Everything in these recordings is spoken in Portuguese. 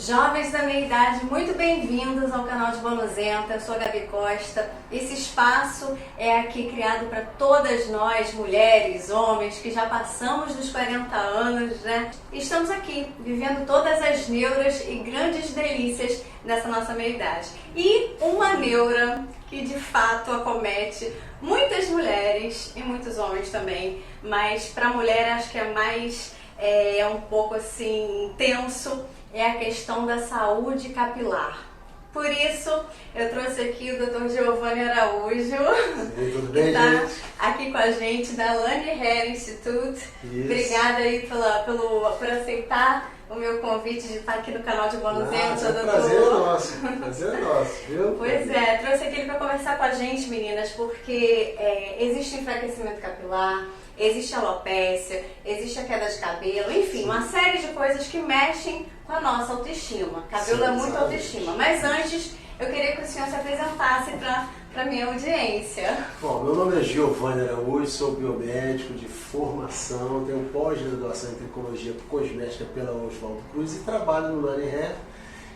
Jovens da minha idade, muito bem-vindos ao canal de Bonuzenta. Eu sou a Gabi Costa. Esse espaço é aqui criado para todas nós, mulheres, homens, que já passamos dos 40 anos, né? Estamos aqui, vivendo todas as neuras e grandes delícias dessa nossa meia-idade. E uma neura que de fato acomete muitas mulheres e muitos homens também, mas para a mulher acho que é mais, um pouco assim, intenso, é a questão da saúde capilar. Por isso, eu trouxe aqui o Dr. Giovanni Araújo, Tudo bem, que está gente? aqui com a gente, da Lani Hair Institute. Isso. Obrigada aí por aceitar o meu convite de estar aqui no canal de Bonuzenta, É doutor. prazer é nosso, prazer é nosso, viu? Pois é, trouxe aqui para conversar com a gente, meninas, porque existe enfraquecimento capilar, existe alopécia, existe a queda de cabelo, enfim, uma série de coisas que mexem com a nossa autoestima. Cabelo é muito autoestima. Mas antes, eu queria que o senhor se apresentasse para a minha audiência. Bom, meu nome é Giovanni Araújo, sou biomédico de formação, tenho pós-graduação em tricologia cosmética pela Oswaldo Cruz e trabalho no Lani Hair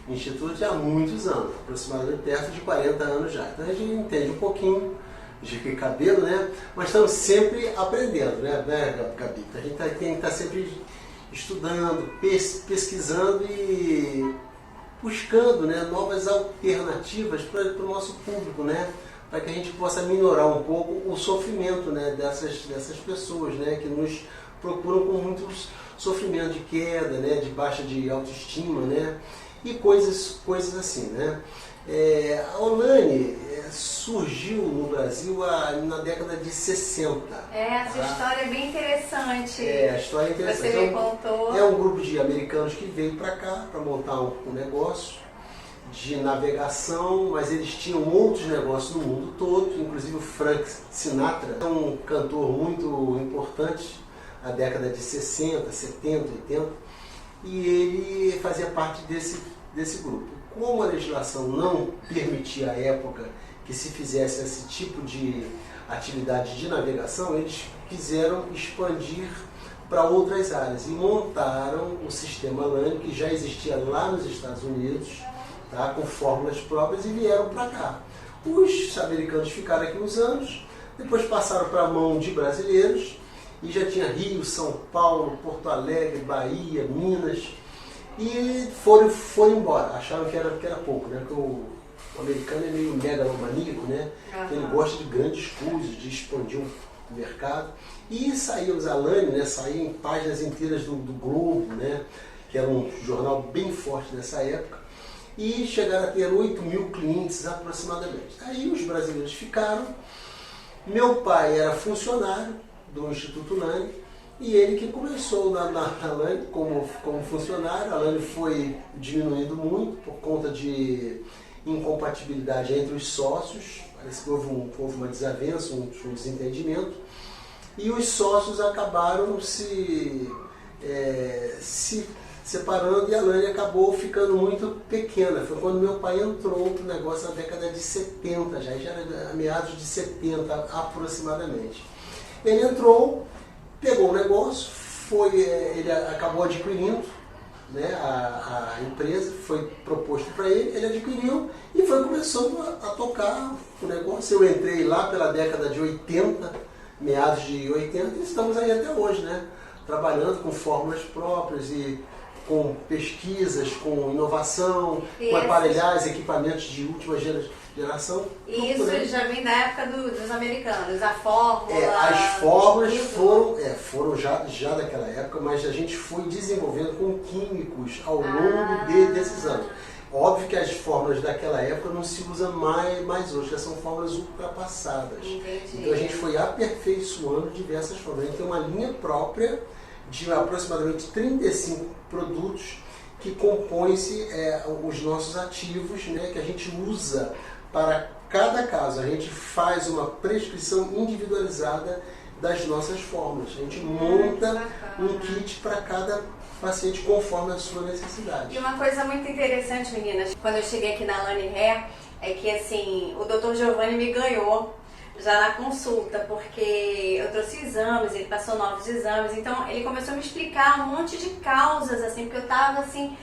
Institute há muitos anos, aproximadamente perto de 40 anos já. Então a gente entende um pouquinho de cabelo, né? Mas estamos sempre aprendendo, né, Gabi? A gente tem que estar sempre estudando, pesquisando e buscando, né, novas alternativas para o nosso público, né? Para que a gente possa minorar um pouco o sofrimento, né, dessas pessoas, né, que nos procuram com muitos sofrimentos de queda, né, de baixa de autoestima, né? E coisas assim, né? A Olane surgiu no Brasil na década de 60. Essa história é bem interessante. A história é interessante. Você me contou. É um grupo de americanos que veio para cá para montar um negócio de navegação, mas eles tinham outros negócios no mundo todo, inclusive o Frank Sinatra, é um cantor muito importante na década de 60, 70, 80, e ele fazia parte desse grupo. Como a legislação não permitia à época que se fizesse esse tipo de atividade de navegação, eles quiseram expandir para outras áreas e montaram o sistema Lani, que já existia lá nos Estados Unidos, tá, com fórmulas próprias, e vieram para cá. Os americanos ficaram aqui uns anos, depois passaram para a mão de brasileiros, e já tinha Rio, São Paulo, Porto Alegre, Bahia, Minas, e foram embora, acharam que era pouco, né? Porque o americano é meio megalomaníaco, né? Uhum. Ele gosta de grandes coisas, de expandir o mercado. E saía os Alane, né? Saía em páginas inteiras do Globo, né? Que era um jornal bem forte nessa época. E chegaram a ter 8 mil clientes aproximadamente. Aí os brasileiros ficaram. Meu pai era funcionário do Instituto Lani, e ele que começou na Lani como funcionário. A Lani foi diminuindo muito por conta de incompatibilidade entre os sócios. Parece que houve uma desavença, um desentendimento. E os sócios acabaram se separando, e a Lani acabou ficando muito pequena. Foi quando meu pai entrou para o negócio na década de 70, já era meados de 70 aproximadamente. Ele entrou, pegou o negócio, ele acabou adquirindo, né, a empresa, foi proposto para ele adquiriu e foi começando a tocar o negócio. Eu entrei lá pela década de 80, meados de 80, e estamos aí até hoje, né, trabalhando com fórmulas próprias e com pesquisas, com inovação, com aparelhagens, equipamentos de última geração. E isso já vem da época dos americanos, a fórmula... As fórmulas foram já daquela época, mas a gente foi desenvolvendo com químicos ao longo desses anos. Óbvio que as fórmulas daquela época não se usam mais hoje, já são fórmulas ultrapassadas. Entendi. Então a gente foi aperfeiçoando diversas fórmulas. A gente tem uma linha própria de aproximadamente 35 produtos que compõem-se os nossos ativos, né, que a gente usa para cada caso. A gente faz uma prescrição individualizada das nossas fórmulas. A gente monta um kit para cada paciente conforme a sua necessidade. E uma coisa muito interessante, meninas, quando eu cheguei aqui na Lani Hair, é que assim, o Dr. Giovanni me ganhou já na consulta, porque eu trouxe exames, ele passou novos exames, então ele começou a me explicar um monte de causas, assim, porque eu tava assim,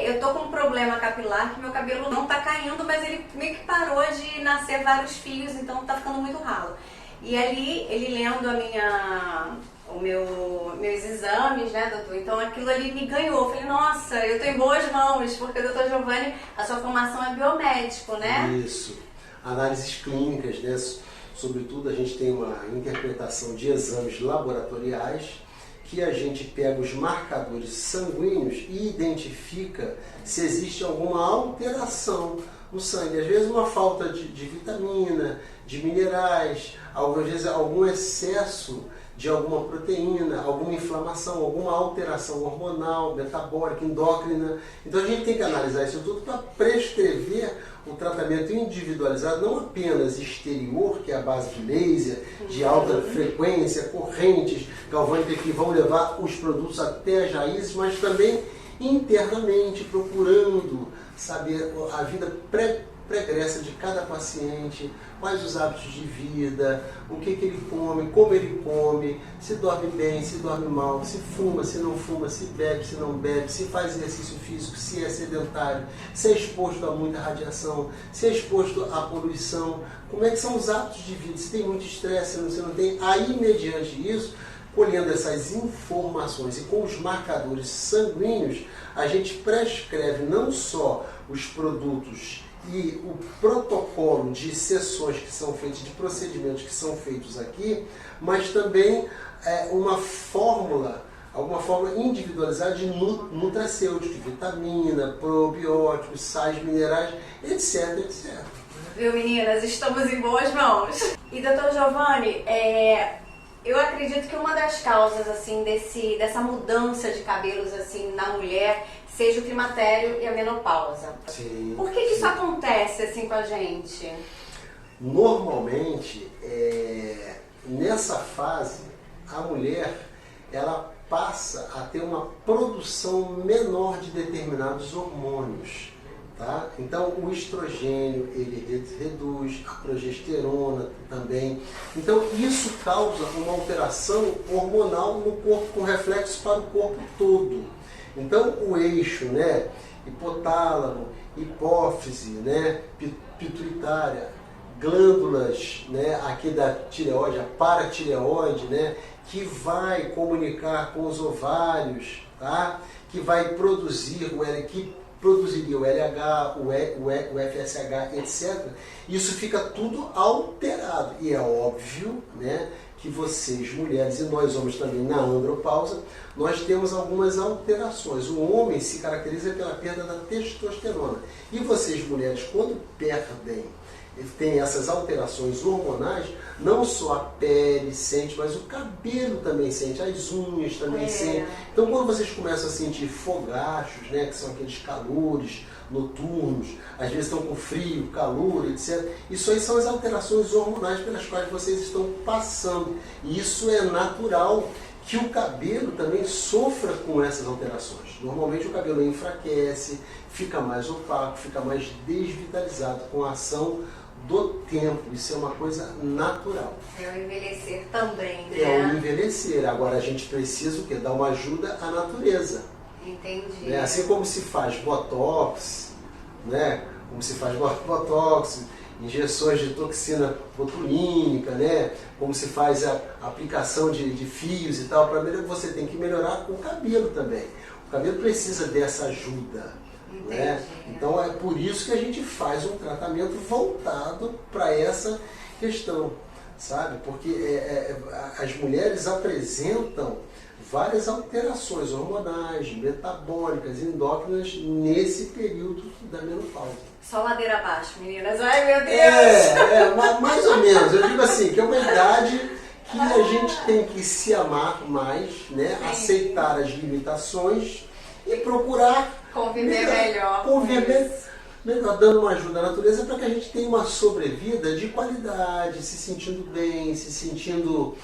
eu tô com um problema capilar que meu cabelo não tá caindo, mas ele meio que parou de nascer vários fios, então tá ficando muito ralo. E ali, ele lendo meus exames, né, doutor? Então aquilo ali me ganhou. Eu falei, nossa, eu tô em boas mãos, porque, doutor Giovanni, a sua formação é biomédico, né? Isso. Análises clínicas, né? Sobretudo a gente tem uma interpretação de exames laboratoriais que a gente pega os marcadores sanguíneos e identifica se existe alguma alteração no sangue. Às vezes uma falta de vitamina, de minerais, às vezes algum excesso de alguma proteína, alguma inflamação, alguma alteração hormonal, metabólica, endócrina. Então a gente tem que analisar isso tudo para prescrever o tratamento individualizado, não apenas exterior, que é a base de laser, de alta frequência, correntes galvânicas que vão levar os produtos até as raízes, mas também internamente, procurando saber a vida pregressa de cada paciente, quais os hábitos de vida, o que ele come, como ele come, se dorme bem, se dorme mal, se fuma, se não fuma, se bebe, se não bebe, se faz exercício físico, se é sedentário, se é exposto a muita radiação, se é exposto à poluição, como é que são os hábitos de vida, se tem muito estresse, se não tem. Aí, mediante isso, colhendo essas informações e com os marcadores sanguíneos, a gente prescreve não só os produtos e o protocolo de sessões que são feitas, de procedimentos que são feitos aqui, mas também alguma fórmula individualizada de nutracêuticos, vitamina, probióticos, sais minerais, etc, etc. Viu, meninas? Estamos em boas mãos. E, doutor Giovanni, eu acredito que uma das causas assim dessa mudança de cabelos assim na mulher seja o climatério e a menopausa. Sim. Por que isso acontece assim com a gente? Normalmente, nessa fase, a mulher ela passa a ter uma produção menor de determinados hormônios. Tá? Então o estrogênio ele reduz, a progesterona também. Então isso causa uma alteração hormonal no corpo com reflexo para o corpo todo. Então o eixo, né, hipotálamo, hipófise, né, pituitária, glândulas, né, aqui da tireoide, a paratireoide, né, que vai comunicar com os ovários, tá? Que vai produzir que produziria o LH, o FSH, etc. Isso fica tudo alterado. E é óbvio, né, que vocês, mulheres, e nós homens também, na andropausa, nós temos algumas alterações. O homem se caracteriza pela perda da testosterona. E vocês, mulheres, quando perdem, tem essas alterações hormonais, não só a pele sente, mas o cabelo também sente, as unhas também sentem. Então, quando vocês começam a sentir fogachos, né, que são aqueles calores noturnos, às vezes estão com frio, calor, etc. Isso aí são as alterações hormonais pelas quais vocês estão passando. E isso é natural que o cabelo também sofra com essas alterações. Normalmente o cabelo enfraquece, fica mais opaco, fica mais desvitalizado com a ação do tempo. Isso é uma coisa natural. É o envelhecer também, né? É o envelhecer. Agora a gente precisa o quê? Dar uma ajuda à natureza. Entendi. Né? Assim como se faz botox, né? Como se faz botox, injeções de toxina botulínica, né? Como se faz a aplicação de fios e tal, você tem que melhorar o cabelo também. O cabelo precisa dessa ajuda. Né? Então é por isso que a gente faz um tratamento voltado para essa questão, sabe? Porque as mulheres apresentam várias alterações hormonais, metabólicas, endócrinas nesse período da menopausa. Só ladeira abaixo, meninas. Ai, meu Deus! Mais ou menos. Eu digo assim, que é uma idade que a gente tem que se amar mais, né? Aceitar as limitações e procurar conviver melhor. melhor, dando uma ajuda à natureza para que a gente tenha uma sobrevida de qualidade, se sentindo bem, se sentindo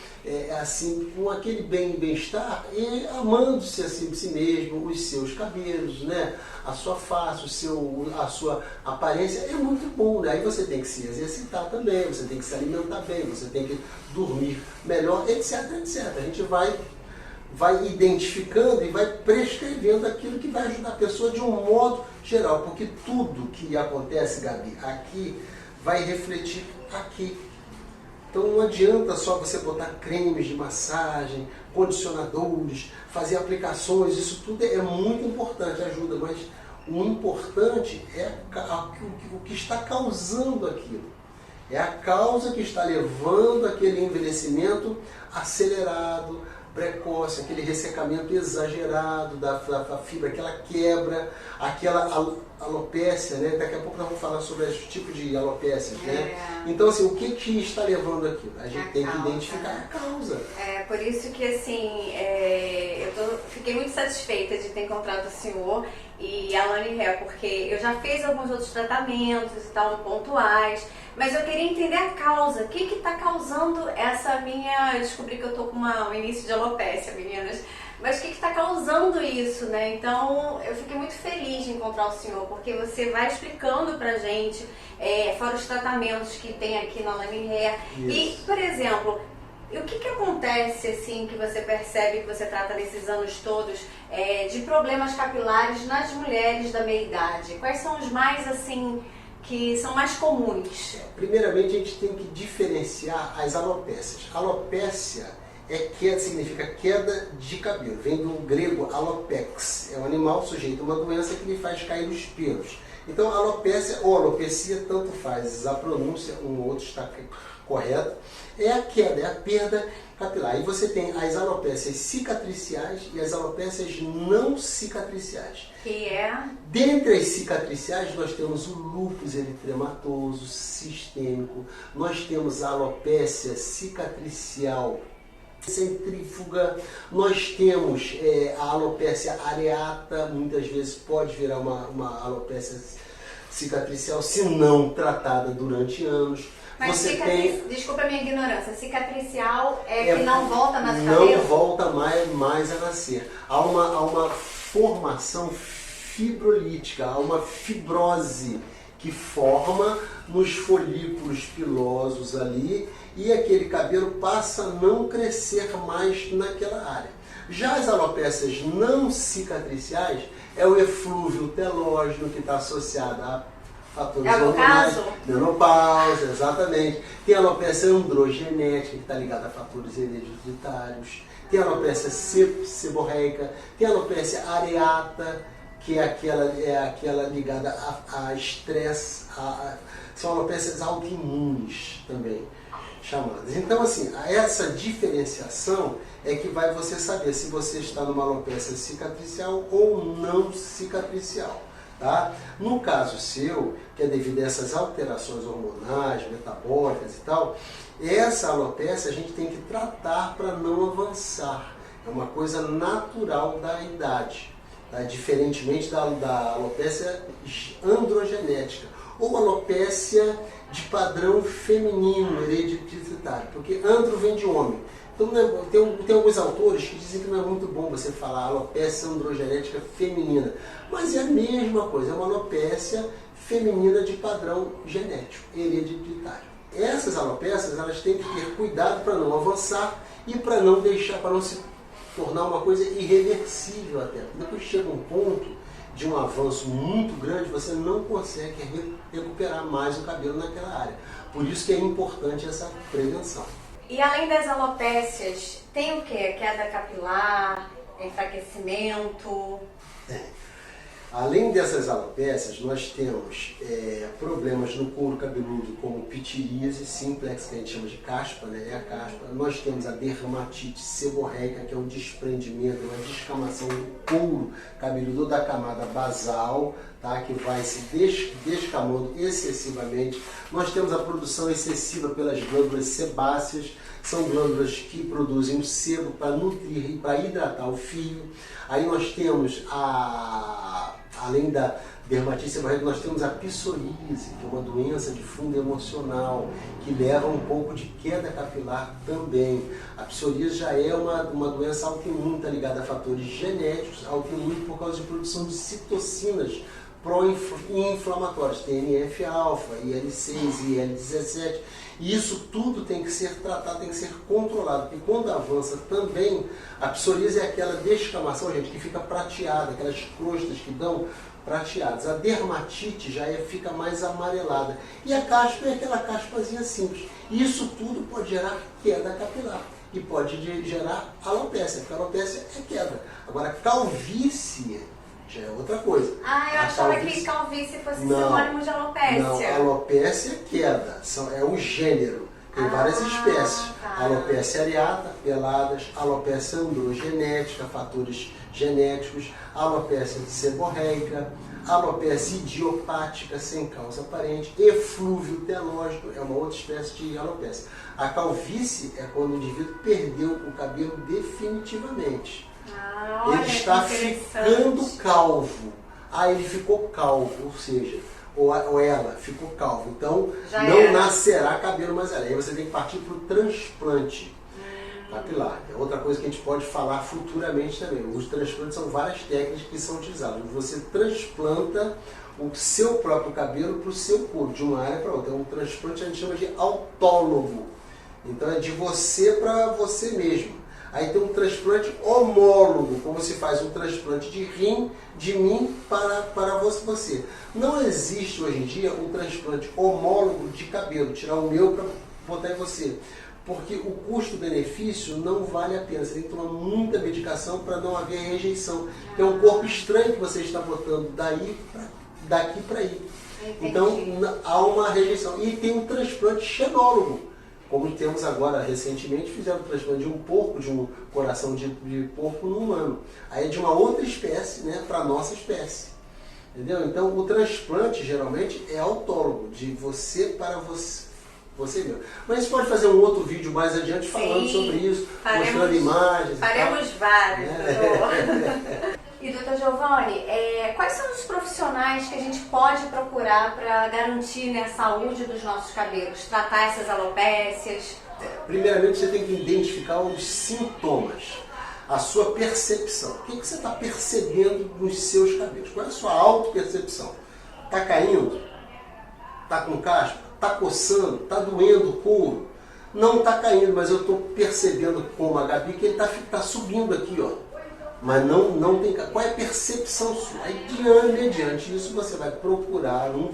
assim, com aquele bem-estar e amando-se assim si mesmo, os seus cabelos, né? A sua face, a sua aparência é muito bom, né? Aí você tem que se exercitar também, você tem que se alimentar bem, você tem que dormir melhor, etc, etc. A gente vai identificando e vai prescrevendo aquilo que vai ajudar a pessoa de um modo geral, porque tudo que acontece, Gabi, aqui vai refletir aqui. Então não adianta só você botar cremes de massagem, condicionadores, fazer aplicações, isso tudo é muito importante, ajuda, mas o importante é o que está causando aquilo. É a causa que está levando aquele envelhecimento acelerado, precoce, aquele ressecamento exagerado da fibra, aquela quebra, aquela alopécia, né? Daqui a pouco nós vamos falar sobre esse tipo de alopécias, né? Então, assim, o que está levando aquilo? A gente tem que identificar a causa. É por isso que, assim, fiquei muito satisfeita de ter encontrado o senhor e a Lani Hair, porque eu já fiz alguns outros tratamentos e tal, pontuais, mas eu queria entender a causa. O que está causando essa minha... Eu descobri que eu tô com um início de alopécia, meninas. Mas o que está causando isso, né? Então, eu fiquei muito feliz de encontrar o senhor, porque você vai explicando pra gente, fora os tratamentos que tem aqui na Lani Hair. E, por exemplo, o que acontece, assim, que você percebe, que você trata nesses anos todos, de problemas capilares nas mulheres da meia-idade? Quais são os mais, assim, que são mais comuns? Primeiramente, a gente tem que diferenciar as alopécias. Alopécia significa queda de cabelo. Vem do grego alopex. É um animal sujeito a uma doença que lhe faz cair os pelos. Então, alopécia ou alopecia, tanto faz a pronúncia, um ou outro está correto. É a queda, é a perda capilar. E você tem as alopécias cicatriciais e as alopécias não cicatriciais. Que é? Dentre as cicatriciais, nós temos o lúpus eritematoso sistêmico, nós temos a alopécia cicatricial centrífuga, nós temos a alopécia areata, muitas vezes pode virar uma alopécia cicatricial se não tratada durante anos. Mas desculpa a minha ignorância, cicatricial que não volta mais cabelo? Não volta mais a nascer. Há uma formação fibrolítica, há uma fibrose que forma nos folículos pilosos ali e aquele cabelo passa a não crescer mais naquela área. Já as alopécias não cicatriciais é o eflúvio telógeno que está associado a fatores hormonais, menopausa, exatamente. Tem a alopécia androgenética que está ligada a fatores hereditários. Tem a alopécia seborreica, tem a alopécia areata, que é aquela ligada a estresse, são alopécias autoimunes também chamadas. Então, assim, essa diferenciação é que vai você saber se você está numa alopécia cicatricial ou não cicatricial. Tá? No caso seu, que é devido a essas alterações hormonais, metabólicas e tal, essa alopecia a gente tem que tratar para não avançar. É uma coisa natural da idade. Tá? Diferentemente da alopecia androgenética ou alopecia de padrão feminino, hereditário, porque andro vem de homem. Então tem alguns autores que dizem que não é muito bom você falar alopecia androgenética feminina, mas é a mesma coisa, é uma alopecia feminina de padrão genético, hereditário. Essas alopécias, elas têm que ter cuidado para não avançar e para não se tornar uma coisa irreversível até. Depois chega um ponto de um avanço muito grande, você não consegue recuperar mais o cabelo naquela área. Por isso que é importante essa prevenção. E além das alopécias, tem o quê? Queda capilar, enfraquecimento? Além dessas alopécias, nós temos problemas no couro cabeludo, como pitiríase simplex, que a gente chama de caspa, né? É a caspa. Nós temos a dermatite seborreica, que é o desprendimento, uma descamação do couro cabeludo da camada basal, tá? Que vai se descamando excessivamente. Nós temos a produção excessiva pelas glândulas sebáceas, são glândulas que produzem o sebo para nutrir e para hidratar o fio. Aí nós temos além dermatite seborreica, nós temos a psoríase, que é uma doença de fundo emocional, que leva um pouco de queda capilar também. A psoríase já é uma doença autoimune, está ligada a fatores genéticos, autoimune por causa de produção de citocinas pró-inflamatórias, TNF-alfa, IL-6, IL-17, e isso tudo tem que ser tratado, tem que ser controlado, porque quando avança também, a psoríase é aquela descamação, gente, que fica prateada, aquelas crostas que dão prateadas. A dermatite já fica mais amarelada, e a caspa é aquela caspazinha simples. Isso tudo pode gerar queda capilar, e pode gerar alopécia, porque a alopécia é queda. Agora, calvície já é outra coisa. Ah, eu achava que calvície fosse sinônimo de alopécia. Não, alopécia é queda, é um gênero. Tem várias espécies. Tá. Alopécia areata, peladas, alopécia androgenética, fatores genéticos, alopécia seborreica, alopécia idiopática, sem causa aparente, eflúvio telógico, é uma outra espécie de alopécia. A calvície é quando o indivíduo perdeu o cabelo definitivamente. Olha, ele está ficando calvo. Ele ficou calvo, ou seja, ou ela ficou calva. Então, já não nascerá cabelo mais ali. Aí você tem que partir para o transplante capilar. É outra coisa que a gente pode falar futuramente também. Os transplantes são várias técnicas que são utilizadas. Você transplanta o seu próprio cabelo para o seu corpo, de uma área para outra. Um transplante a gente chama de autólogo. Então é de você para você mesmo. Aí tem um transplante homólogo, como se faz um transplante de rim, de mim para você. Não existe hoje em dia um transplante homólogo de cabelo, tirar o meu para botar em você. Porque o custo-benefício não vale a pena. Você tem que tomar muita medicação para não haver rejeição. É um corpo estranho que você está botando daqui para aí. Entendi. Então há uma rejeição. E tem um transplante xenólogo. Como temos agora, recentemente, fizeram o transplante de um porco, de um coração de porco no humano. Aí é de uma outra espécie, né, para a nossa espécie. Entendeu? Então, o transplante, geralmente, é autólogo, de você para você mesmo. Mas a gente pode fazer um outro vídeo mais adiante falando sobre isso, mostrando imagens. Faremos vários, doutor. E, doutor Giovanni, quais são os profissionais que a gente pode procurar para garantir, né, a saúde dos nossos cabelos, tratar essas alopécias? Primeiramente, você tem que identificar os sintomas, a sua percepção. O que você está percebendo nos seus cabelos? Qual é a sua autopercepção? Está caindo? Está com caspa? Está coçando? Está doendo o couro? Não está caindo, mas eu estou percebendo, como a Gabi, que ele está subindo aqui, ó. Mas não tem... Qual é a percepção sua? Aí, mediante isso, você vai procurar um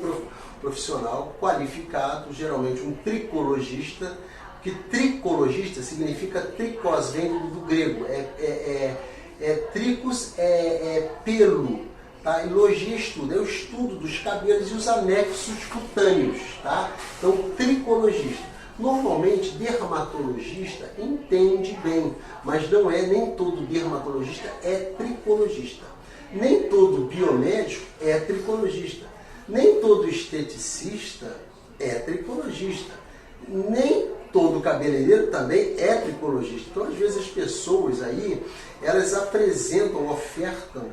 profissional qualificado, geralmente um tricologista, que tricologista significa tricos, vem do grego. Tricos é pelo, tá? E logia estudo, é o estudo dos cabelos e os anexos cutâneos, tá? Então, tricologista. Normalmente, dermatologista entende bem, mas não é, nem todo dermatologista é tricologista. Nem todo biomédico é tricologista. Nem todo esteticista é tricologista. Nem todo cabeleireiro também é tricologista. Então, às vezes, as pessoas aí, elas apresentam, ofertam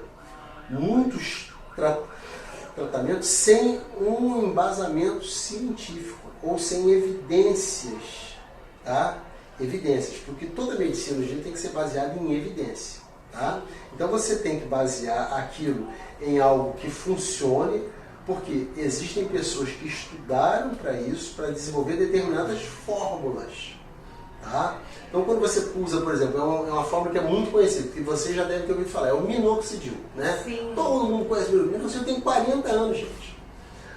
muitos tratamentos sem um embasamento científico ou sem evidências, tá? Evidências, porque toda medicina hoje tem que ser baseada em evidência, tá? Então você tem que basear aquilo em algo que funcione, porque existem pessoas que estudaram para isso, para desenvolver determinadas fórmulas, tá? Então quando você usa, por exemplo, é uma fórmula que é muito conhecida, que você já deve ter ouvido falar, é o minoxidil, né? Sim. Todo mundo conhece o minoxidil. O minoxidil tem 40 anos, gente.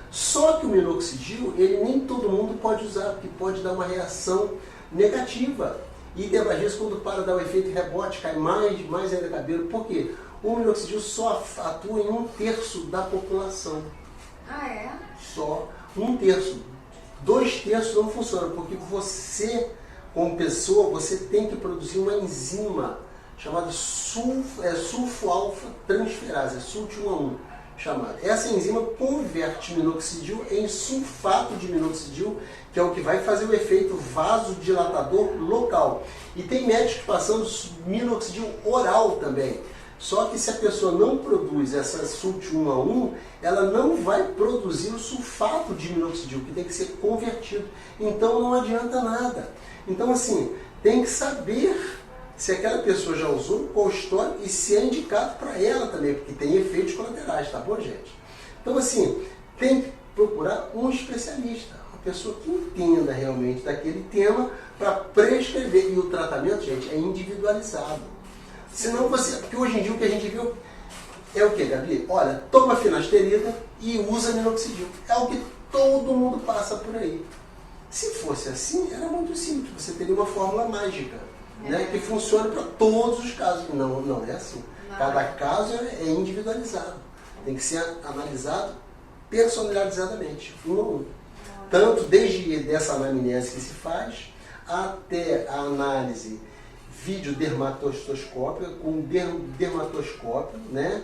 Só que o minoxidil, ele nem todo mundo pode usar, porque pode dar uma reação negativa. E às vezes quando para dar o efeito rebote, cai mais ainda cabelo. Por quê? O minoxidil só atua em 1/3 da população. Ah, é? Só 1/3. 2/3 não funciona, porque você, como pessoa, você tem que produzir uma enzima chamada sulfo-alfa transferase, SULT1A1. Chamada. Essa enzima converte minoxidil em sulfato de minoxidil, que é o que vai fazer o efeito vasodilatador local. E tem médicos passando minoxidil oral também. Só que se a pessoa não produz essa SULT 1 a 1, ela não vai produzir o sulfato de minoxidil, que tem que ser convertido. Então não adianta nada. Então assim, tem que saber se aquela pessoa já usou, qual história e se é indicado para ela também, porque tem efeitos colaterais, tá bom, gente? Então assim, tem que procurar um especialista, uma pessoa que entenda realmente daquele tema para prescrever. E o tratamento, gente, é individualizado. Senão você, porque hoje em dia o que a gente viu é o que, Gabi? Olha, toma finasterida e usa minoxidil. É o que todo mundo passa por aí. Se fosse assim, era muito simples. Você teria uma fórmula mágica, né, que funcione para todos os casos. Não, não é assim. Cada caso é individualizado. Tem que ser analisado personalizadamente, um a um. Tanto desde dessa anamnese que se faz, até a análise videodermatoscópica, com dermatoscópio, né,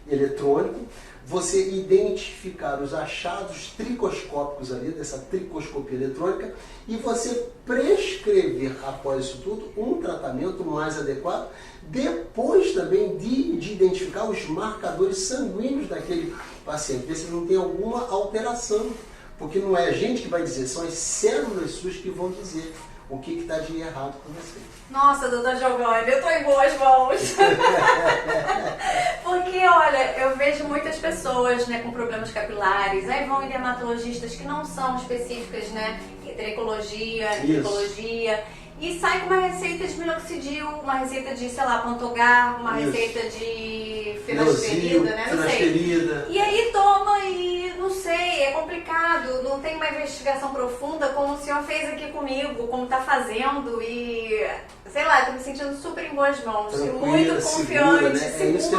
eletrônico, você identificar os achados tricoscópicos ali, dessa tricoscopia eletrônica, e você prescrever, após isso tudo, um tratamento mais adequado, depois também de identificar os marcadores sanguíneos daquele paciente, ver se não tem alguma alteração, porque não é a gente que vai dizer, são as células suas que vão dizer o que está de errado com você. Nossa, doutor Giovanni, eu estou em boas mãos. Porque, olha, eu vejo muitas pessoas, né, com problemas capilares, aí vão em dermatologistas que não são específicas, né, em tricologia, glicologia, e sai com uma receita de minoxidil, uma receita de, sei lá, Pantogar, uma receita de finasterida, né, não sei. E aí toma e, não sei, é complicado, não tem uma investigação profunda como o senhor fez aqui comigo, como está fazendo e, sei lá, estou me sentindo super em boas mãos, muito confiante, segura. É isso que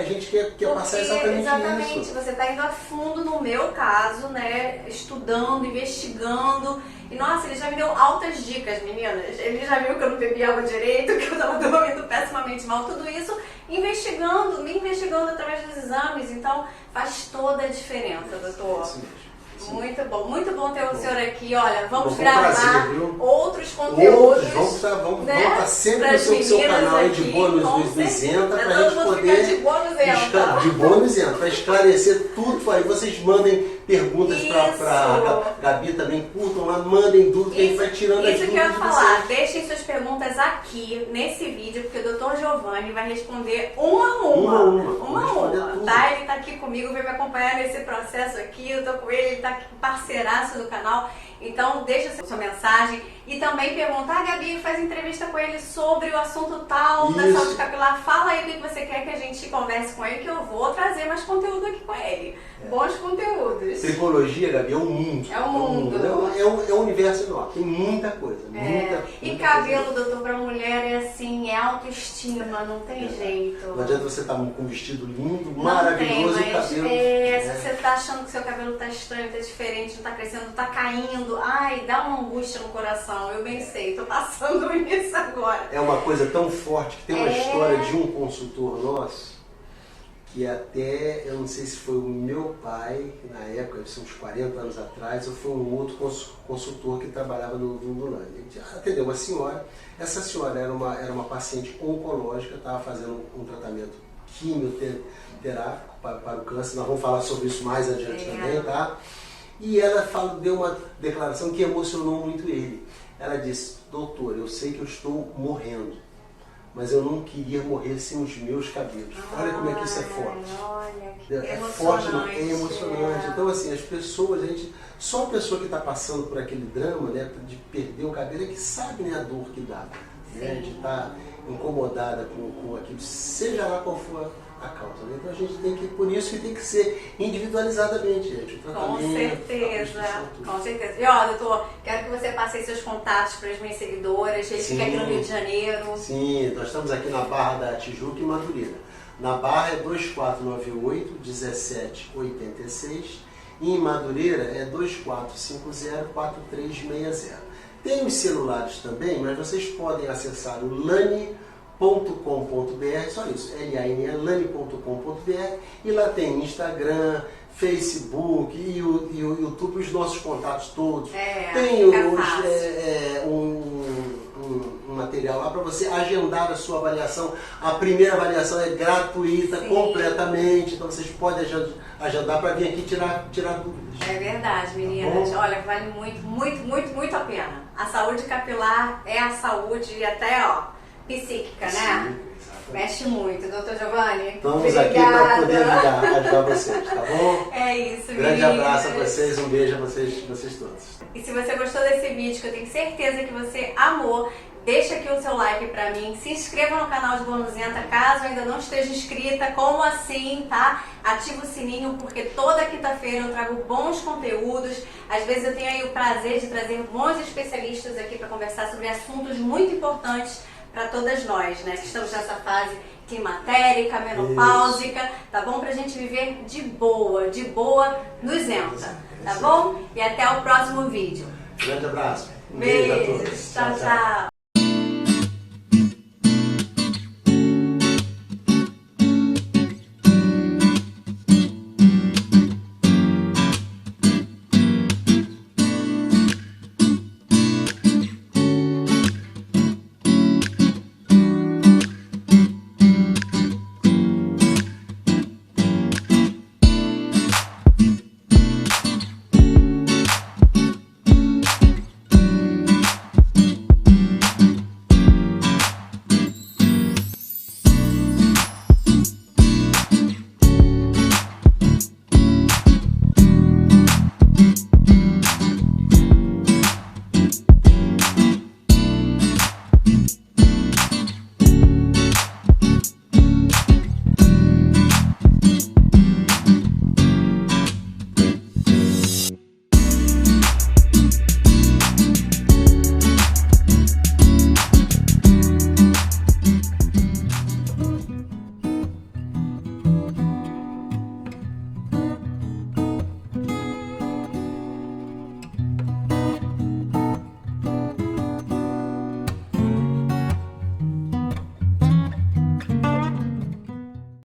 a gente quer passar exatamente isso. Você está indo a fundo no meu caso, né, estudando, investigando. E nossa, ele já me deu altas dicas, meninas. Ele já viu que eu não bebia água direito, que eu tava dormindo pessimamente mal. Tudo isso me investigando através dos exames. Então faz toda a diferença, doutor. Isso mesmo. Muito bom ter o senhor aqui. Olha, vamos gravar outros conteúdos. Vamos estar sempre no seu canal aí de Bônus do Isenta, para a gente poder de Bônus Isenta, para esclarecer tudo. Aí vocês mandem perguntas para Gabi também, curtam lá, mandem dúvidas, que a gente vai tirando as dúvidas. Isso que eu ia falar, deixem suas perguntas aqui nesse vídeo, porque o Dr. Giovanni vai responder uma a uma. Tá? Ele tá aqui comigo, veio me acompanhar nesse processo aqui, eu tô com ele tá aqui parceiraço do canal. Então deixa sua mensagem e também pergunta, Gabi, faz entrevista com ele sobre o assunto tal da saúde capilar, fala aí o que você quer que a gente converse com ele, que eu vou trazer mais conteúdo aqui com ele. Bons conteúdos. Tricologia, Gabi, é um mundo. É um mundo. É um universo enorme, tem muita coisa. E cabelo, doutor, pra mulher é assim, é autoestima, não tem jeito. Não adianta você estar com um vestido lindo, maravilhoso e cabelo. Se você tá achando que seu cabelo tá estranho, tá diferente, não tá crescendo, tá caindo, ai, dá uma angústia no coração, eu bem sei, tô passando isso agora. É uma coisa tão forte que tem uma história de um consultor nosso, que até, eu não sei se foi o meu pai, na época, isso uns 40 anos atrás, ou foi um outro consultor que trabalhava no Lulane. Ele atendeu uma senhora, essa senhora era uma paciente oncológica, estava fazendo um tratamento quimioterápico para o câncer, nós vamos falar sobre isso mais adiante também, tá? E ela deu uma declaração que emocionou muito ele. Ela disse, doutor, eu sei que eu estou morrendo, mas eu não queria morrer sem os meus cabelos. Olha como é que isso é forte. Olha, que é emocionante. Então assim, as pessoas, só a pessoa que está passando por aquele drama, né, de perder o cabelo, é que sabe, né, a dor que dá, né, de estar incomodada com aquilo, seja lá qual for a causa, né? Então a gente tem que, por isso que tem que ser individualizadamente, gente, o tratamento. Com certeza, com certeza. E ó, doutor, quero que você passe seus contatos para as minhas seguidoras, gente que fica aqui no Rio de Janeiro. Sim, nós estamos aqui na Barra da Tijuca e Madureira. Na Barra é 2498-1786 e em Madureira é 2450-4360. Tem os celulares também, mas vocês podem acessar o lane.com.br, só isso, lane.com.br, e lá tem Instagram, Facebook e o YouTube, os nossos contatos todos. Tem tem um material lá para você agendar a sua avaliação. A primeira avaliação é gratuita, Sim. completamente, então vocês podem agendar para vir aqui tirar dúvidas. É verdade, meninas. Olha, vale muito a pena. A saúde capilar é a saúde até, psíquica, né? Sim. Mexe muito, doutor Giovanni. Estamos aqui para poder ajudar vocês, tá bom? É isso, Grande meninas. abraço a vocês, um beijo a vocês todos. E se você gostou desse vídeo, que eu tenho certeza que você amou, deixa aqui o seu like pra mim, se inscreva no canal de Bonuzenta caso ainda não esteja inscrita, como assim, tá? Ativa o sininho porque toda quinta-feira eu trago bons conteúdos, às vezes eu tenho aí o prazer de trazer bons especialistas aqui para conversar sobre assuntos muito importantes para todas nós, né, que estamos nessa fase climatérica, menopáusica, tá bom? Pra gente viver de boa nos entra, tá bom? E até o próximo vídeo. Grande abraço. Um Beijo, beijo a todos. tchau.